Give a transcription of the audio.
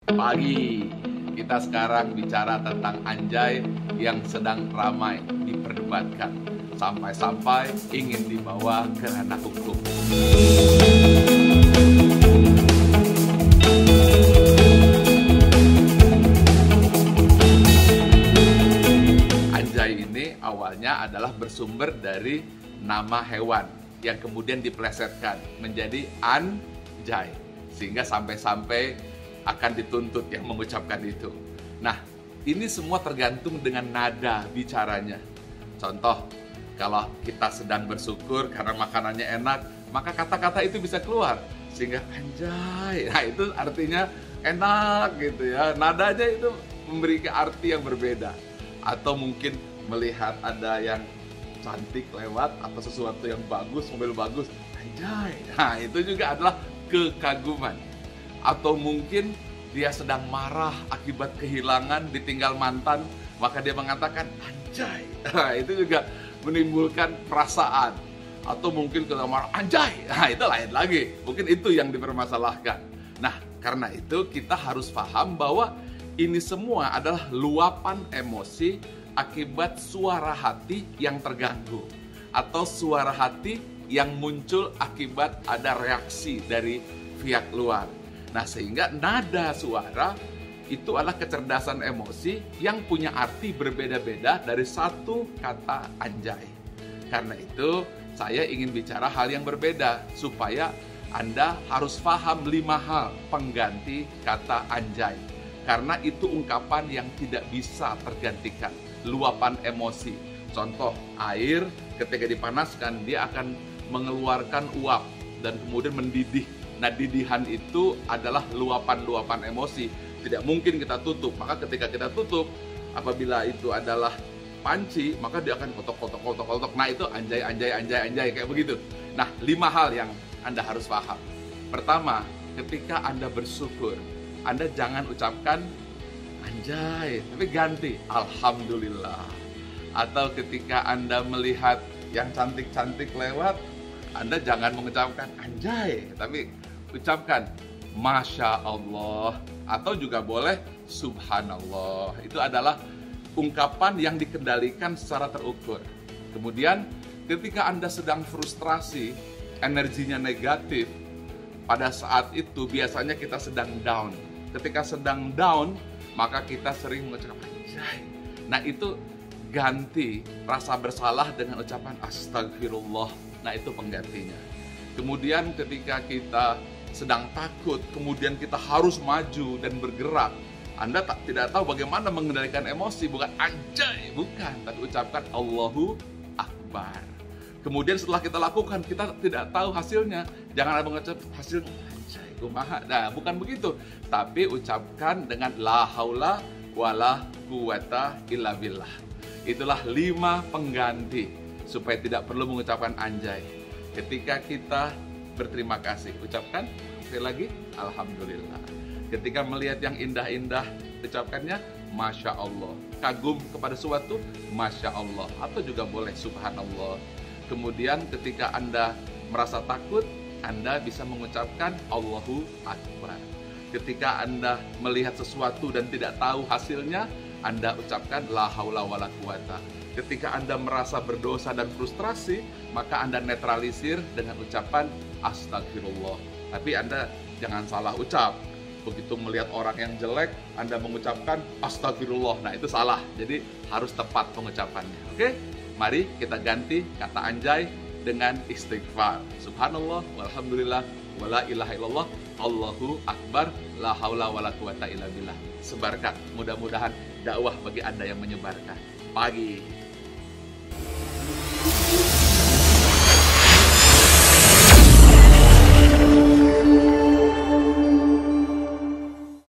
Pagi, kita sekarang bicara tentang anjay yang sedang ramai diperdebatkan, sampai-sampai ingin dibawa ke ranah hukum. Anjay ini awalnya adalah bersumber dari nama hewan yang kemudian diplesetkan menjadi anjay, sehingga sampai-sampai akan dituntut yang mengucapkan itu. Nah, ini semua tergantung dengan nada bicaranya. Contoh, kalau kita sedang bersyukur karena makanannya enak, maka kata-kata itu bisa keluar. Sehingga anjay, nah itu artinya enak gitu ya. Nadanya itu memberi arti yang berbeda. Atau mungkin melihat ada yang cantik lewat atau sesuatu yang bagus, mobil bagus, anjay. Nah, itu juga adalah kekaguman. Atau mungkin dia sedang marah akibat kehilangan, ditinggal mantan, maka dia mengatakan anjay. Nah, itu juga menimbulkan perasaan. Atau mungkin kalau marah anjay, nah itu lain lagi. Mungkin itu yang dipermasalahkan. Nah, karena itu kita harus paham bahwa ini semua adalah luapan emosi akibat suara hati yang terganggu, atau suara hati yang muncul akibat ada reaksi dari pihak luar. Nah, sehingga nada suara itu adalah kecerdasan emosi yang punya arti berbeda-beda dari satu kata anjay. Karena itu, saya ingin bicara hal yang berbeda supaya Anda harus paham 5 hal pengganti kata anjay. Karena itu ungkapan yang tidak bisa tergantikan, luapan emosi. Contoh, air ketika dipanaskan dia akan mengeluarkan uap dan kemudian mendidih. Nah, didihan itu adalah luapan-luapan emosi. Tidak mungkin kita tutup. Maka ketika kita tutup, apabila itu adalah panci, maka dia akan kotok. Nah, itu anjay kayak begitu. Nah, 5 hal yang Anda harus paham. Pertama, ketika Anda bersyukur, Anda jangan ucapkan anjay, tapi ganti alhamdulillah. Atau ketika Anda melihat yang cantik-cantik lewat, Anda jangan mengucapkan anjay, tapi ucapkan Masya Allah. Atau juga boleh Subhanallah. Itu adalah ungkapan yang dikendalikan secara terukur. Kemudian ketika Anda sedang frustrasi, energinya negatif, pada saat itu biasanya kita sedang down. Ketika sedang down, maka kita sering mengucapkan anjay. Nah, itu ganti rasa bersalah dengan ucapan astagfirullah. Nah, itu penggantinya. Kemudian ketika kita sedang takut, kemudian kita harus maju dan bergerak, Anda tidak tahu bagaimana mengendalikan emosi, bukan anjay, bukan, tapi ucapkan Allahu Akbar. Kemudian setelah kita lakukan, kita tidak tahu hasilnya, jangan mengucap hasil anjay, kumaha. Nah, bukan begitu, tapi ucapkan dengan la haula wala quwata illa billah. Itulah 5 pengganti supaya tidak perlu mengucapkan anjay. Ketika kita berterima kasih, ucapkan sekali lagi alhamdulillah. Ketika melihat yang indah-indah, ucapkannya Masya Allah. Kagum kepada sesuatu, Masya Allah. Atau juga boleh Subhanallah. Kemudian ketika Anda merasa takut, Anda bisa mengucapkan Allahu Akbar. Ketika Anda melihat sesuatu dan tidak tahu hasilnya, Anda ucapkan la haula wala quwata. Ketika Anda merasa berdosa dan frustrasi, maka Anda netralisir dengan ucapan astagfirullah. Tapi Anda jangan salah ucap. Begitu melihat orang yang jelek, Anda mengucapkan astagfirullah. Nah, itu salah. Jadi harus tepat pengucapannya. Oke? Mari kita ganti kata anjay dengan istighfar. Subhanallah, walhamdulillah, wala ilaha illallah, Allahu Akbar, la haula wala quwata illa billah. Sebarkan. Mudah-mudahan dakwah bagi Anda yang menyebarkan. Pagi.